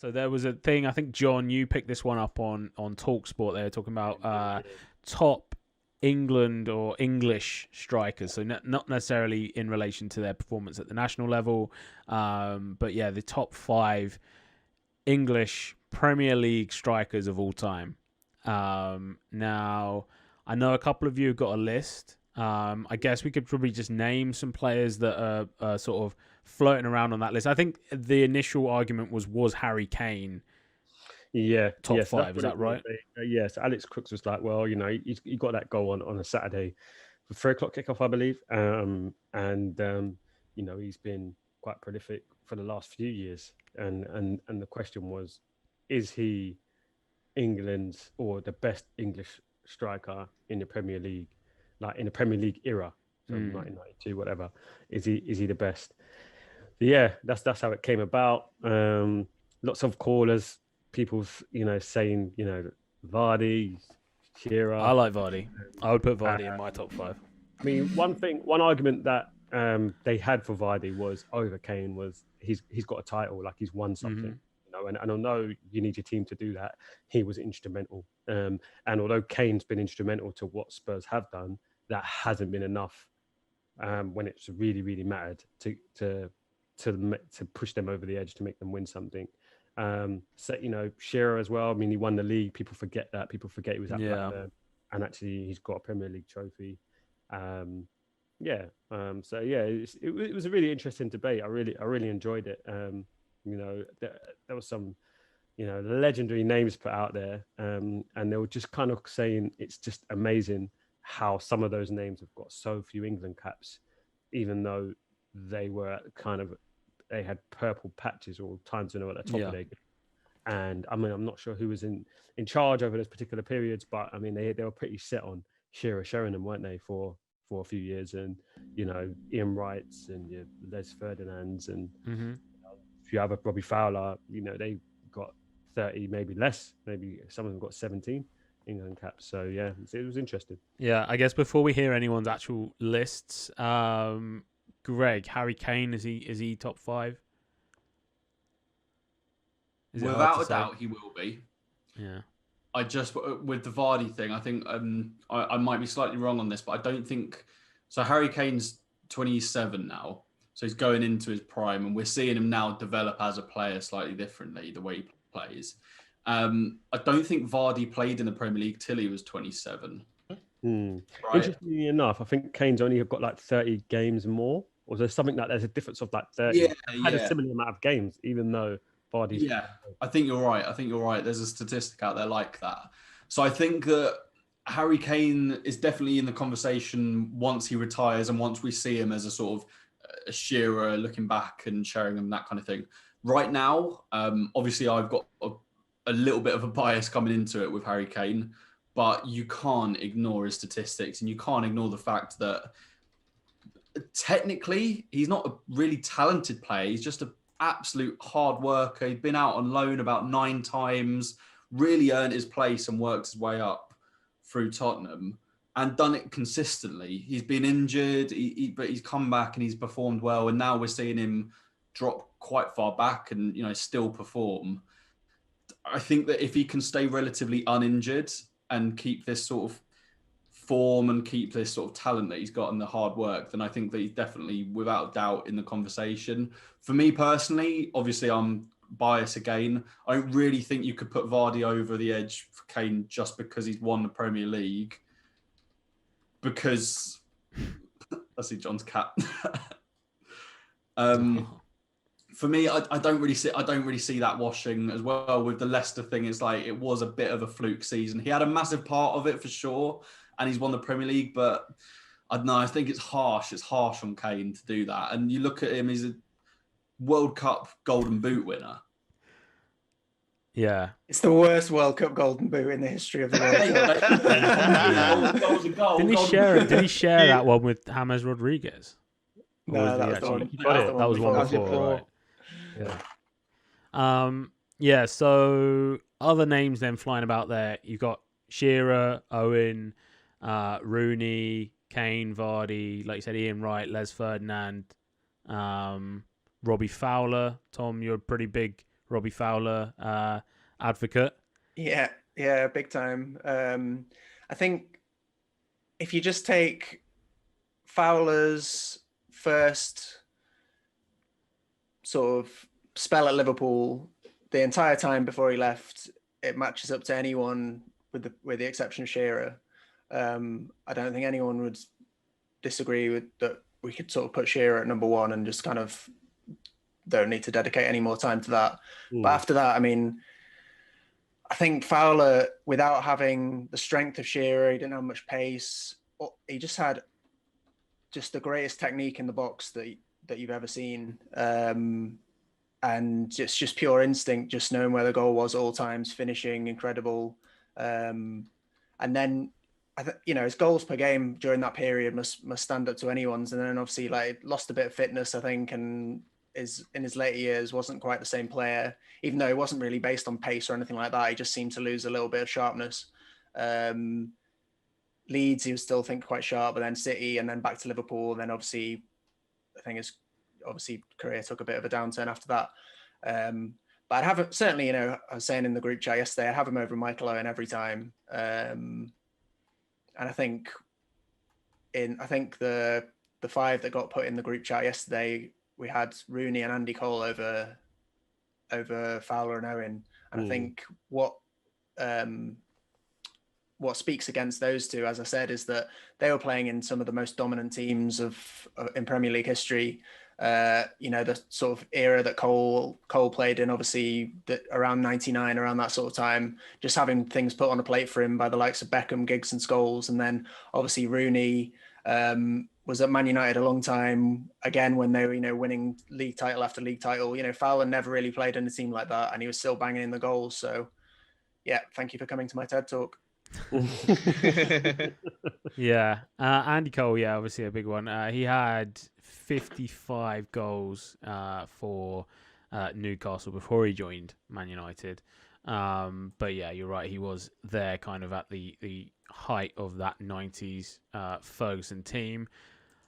So there was a thing, I think, John, you picked this one up on TalkSport. They were talking about top England or English strikers. So not necessarily in relation to their performance at the national level. But yeah, the top 5 English Premier League strikers of all time. Now, I know a couple of you have got a list. I guess we could probably just name some players that are sort of floating around on that list. I think the initial argument was Harry Kane. Yeah, top yes, 5. Is that right? Yes, Alex Crooks was like, well, he got that goal on a Saturday for 3 o'clock kickoff, I believe. He's been quite prolific for the last few years. And the question was, is he England's or the best English striker in the Premier League, like in the Premier League era, so 1992, whatever? Is he the best? Yeah, that's how it came about. Lots of callers, people, saying, Vardy, Shearer. I like Vardy. I would put Vardy in my top 5. I mean, one argument that they had for Vardy was over Kane was he's got a title, like he's won something. And I know you need your team to do that. He was instrumental. And although Kane's been instrumental to what Spurs have done, that hasn't been enough when it's really, really mattered to push them over the edge, to make them win something. Shearer as well. I mean, he won the league. People forget that. People forget he was at Blackburn, and actually he's got a Premier League trophy. It was a really interesting debate. I really enjoyed it. There was some, legendary names put out there, and they were just kind of saying it's just amazing how some of those names have got so few England caps, even though they were they had purple patches all times, at the top of their game. And I mean, I'm not sure who was in charge over those particular periods, but I mean, they were pretty set on Shearer, Sheringham, weren't they, for a few years, and Ian Wrights and your Les Ferdinands and if you have a Robbie Fowler, they got 30, maybe less, maybe some of them got 17 England caps. So yeah, it was interesting. Yeah, I guess before we hear anyone's actual lists, Greg, Harry Kane, is he top 5? Without a doubt, he will be. Yeah. I just, with the Vardy thing, I think I might be slightly wrong on this, but I don't think so. Harry Kane's 27 now, so he's going into his prime, and we're seeing him now develop as a player slightly differently, the way he plays. I don't think Vardy played in the Premier League till he was 27. Right? Interestingly enough, I think Kane's only got like 30 games more, or there's something like there's a difference of like 30. Yeah, had a similar amount of games, even though Vardy's... Yeah, I think you're right. There's a statistic out there like that. So I think that Harry Kane is definitely in the conversation once he retires and once we see him as a sort of a Shearer looking back and Sheringham, that kind of thing. Right now, obviously I've got a little bit of a bias coming into it with Harry Kane, but you can't ignore his statistics and you can't ignore the fact that technically he's not a really talented player. He's just an absolute hard worker. He's been out on loan about 9 times, really earned his place and worked his way up through Tottenham and done it consistently. He's been injured, but he's come back and he's performed well. And now we're seeing him drop quite far back and, still perform. I think that if he can stay relatively uninjured and keep this sort of form and keep this sort of talent that he's got and the hard work, then I think that he's definitely, without doubt, in the conversation. For me personally, obviously I'm biased again. I don't really think you could put Vardy over the edge for Kane just because he's won the Premier League. Because I see John's cat. For me, I don't really see that washing as well. With the Leicester thing, it's like it was a bit of a fluke season. He had a massive part of it for sure, and he's won the Premier League. But I don't know. I think it's harsh. It's harsh on Kane to do that. And you look at him; he's a World Cup Golden Boot winner. Yeah, it's the worst World Cup Golden Boot in the history of the world. Did he share that one with James Rodriguez? No, that was one before. Right. Yeah. So other names then flying about there. You've got Shearer, Owen, Rooney, Kane, Vardy, like you said, Ian Wright, Les Ferdinand, Robbie Fowler. Tom, you're a pretty big Robbie Fowler advocate. Yeah, big time. I think if you just take Fowler's first sort of spell at Liverpool, the entire time before he left, it matches up to anyone with the exception of Shearer. I don't think anyone would disagree with that. We could sort of put Shearer at number one and just kind of don't need to dedicate any more time to that. But after that, I mean, I think Fowler, without having the strength of Shearer, he didn't have much pace. He just had the greatest technique in the box that you've ever seen. And it's just pure instinct, just knowing where the goal was at all times, finishing incredible. And then, his goals per game during that period must stand up to anyone's. And then obviously lost a bit of fitness, I think, and is in his later years wasn't quite the same player, even though it wasn't really based on pace or anything like that. He just seemed to lose a little bit of sharpness. Leeds, he was still quite sharp, but then City and then back to Liverpool. And then obviously, I think his career took a bit of a downturn after that. But I'd have it, certainly, I was saying in the group chat yesterday, I'd have him over Michael Owen every time. And I think the five that got put in the group chat yesterday, we had Rooney and Andy Cole over Fowler and Owen. And I think what speaks against those two, as I said, is that they were playing in some of the most dominant teams in Premier League history. The sort of era that Cole played in, obviously around 99, around that sort of time, just having things put on a plate for him by the likes of Beckham, Giggs and Scholes. And then obviously Rooney was at Man United a long time, again, when they were, winning league title after league title. Fowler never really played in a team like that, and he was still banging in the goals. So yeah, thank you for coming to my TED Talk. Yeah, Andy Cole, yeah, obviously a big one. He had 55 goals for Newcastle before he joined Man United. But yeah, you're right. He was there kind of at the height of that 90s Ferguson team.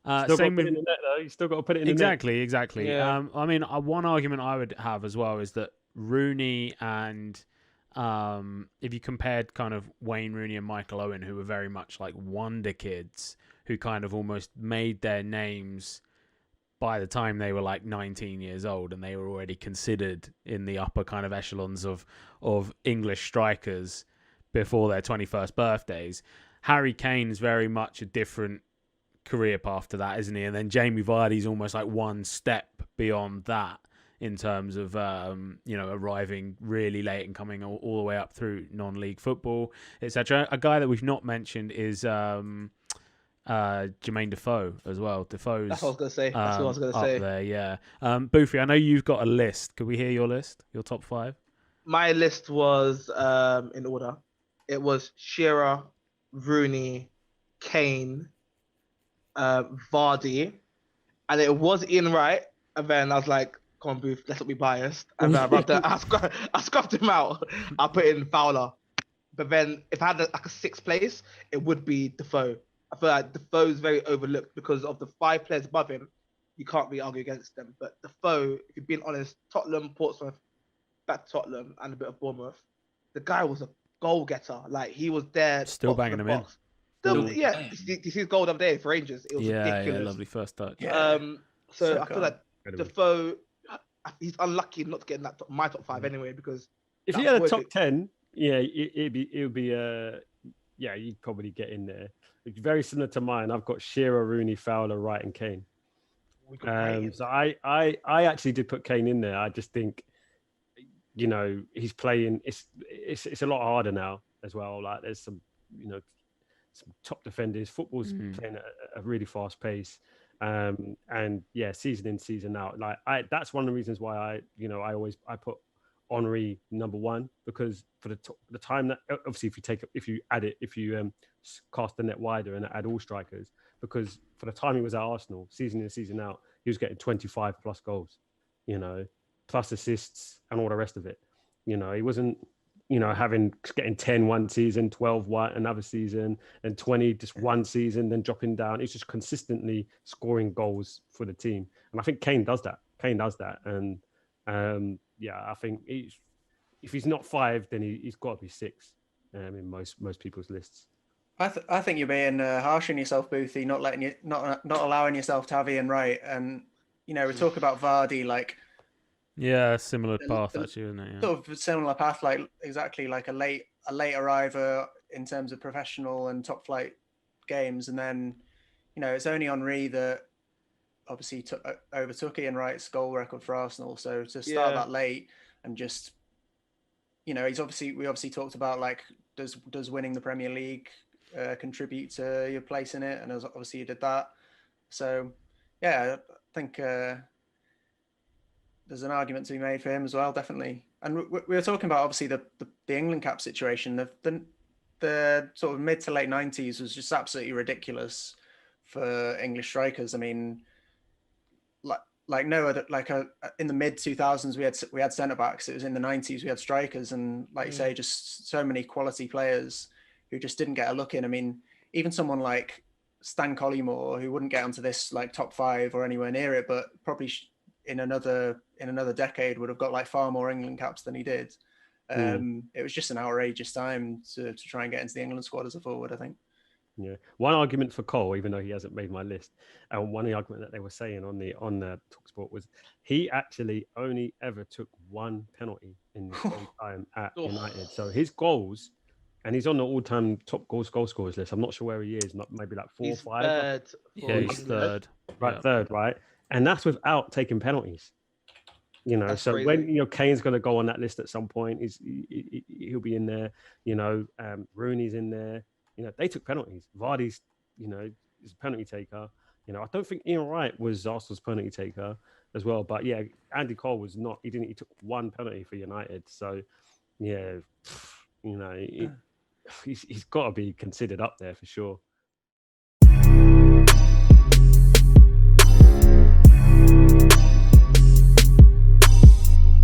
Still got to put it in the net, though. You still got to put it in the net. Exactly. Yeah. I mean, one argument I would have as well is that Rooney and if you compared kind of Wayne Rooney and Michael Owen, who were very much like wonder kids who kind of almost made their names by the time they were like 19 years old, and they were already considered in the upper kind of echelons of English strikers before their 21st birthdays. Harry Kane is very much a different career path to that, isn't he? And then Jamie Vardy's almost like one step beyond that in terms of arriving really late and coming all the way up through non-league football, etc. A guy that we've not mentioned is Jermaine Defoe as well. Defoe's That's what I was going to say. That's what I was going to say. Up there, yeah. Boofy, I know you've got a list. Could we hear your list? Your top five? My list was in order. It was Shearer, Rooney, Kane, Vardy, and it was Ian Wright. And then I was like, come on, Booth, let's not be biased. And then I scrubbed him out. I put in Fowler. But then if I had a sixth place, it would be Defoe. I feel like Defoe's very overlooked because of the five players above him. You can't really argue against them. But Defoe, if you're being honest, Tottenham, Portsmouth, back to Tottenham, and a bit of Bournemouth, the guy was a goal getter. Like, he was there. Still banging them in. Still, yeah. You see his goal the other day for Rangers. It was ridiculous. Yeah, lovely first touch. Yeah. So I feel like Defoe, he's unlucky not to get in my top five anyway, because if he had a top 10, yeah, it would be you'd probably get in there. It's very similar to mine. I've got Shearer, Rooney, Fowler, Wright, and Kane. So I actually did put Kane in there. I just think, he's playing. It's a lot harder now as well. Like, there's some top defenders. Football's playing at a really fast pace. And yeah, season in, season out. Like, that's one of the reasons why I put Henry number one, because for the time that, obviously if you cast the net wider and add all strikers, because for the time he was at Arsenal, season in, season out, he was getting 25 plus goals, plus assists and all the rest of it. He wasn't, getting 10 one season, 12 another season, and 20 just one season, then dropping down. It's just consistently scoring goals for the team. And I think Kane does that. And yeah, I think if he's not 5, then he's got to be 6 in most people's lists. I think you're being harsh on yourself, Boothie, not allowing yourself to have Ian Wright. And we talk about Vardy, like similar path actually, isn't it? Yeah. Sort of a similar path, like exactly like a late arriver in terms of professional and top flight games, and then it's only Henry that obviously overtook Ian Wright's goal record for Arsenal. So to start that late and just we obviously talked about like does winning the Premier League contribute to your place in it, and obviously you did that. So yeah, I think there's an argument to be made for him as well, definitely. And we were talking about obviously the England cap situation. The sort of mid to late 90s was just absolutely ridiculous for English strikers. I mean, like no other, in the mid 2000s we had centre backs. It was in the 90s we had strikers, and like you say, just so many quality players who just didn't get a look in. I mean, even someone like Stan Collymore, who wouldn't get onto this like top 5 or anywhere near it, but probably in another decade would have got like far more England caps than he did. It was just an outrageous time to try and get into the England squad as a forward, I think. Yeah, one argument for Cole, even though he hasn't made my list, and one argument that they were saying on the Talksport was he actually only ever took 1 penalty in his whole time at United. So his goals, and he's on the all-time top goal scorers list. I'm not sure where he is, maybe like 4 or 5. Third. Yeah, he's third. Right, third, right, and that's without taking penalties. That's so crazy. when Kane's going to go on that list at some point, he'll be in there. Rooney's in there. They took penalties. Vardy's, is a penalty taker. I don't think Ian Wright was Arsenal's penalty taker as well. But yeah, Andy Cole was not. He took 1 penalty for United. So yeah, he's got to be considered up there for sure.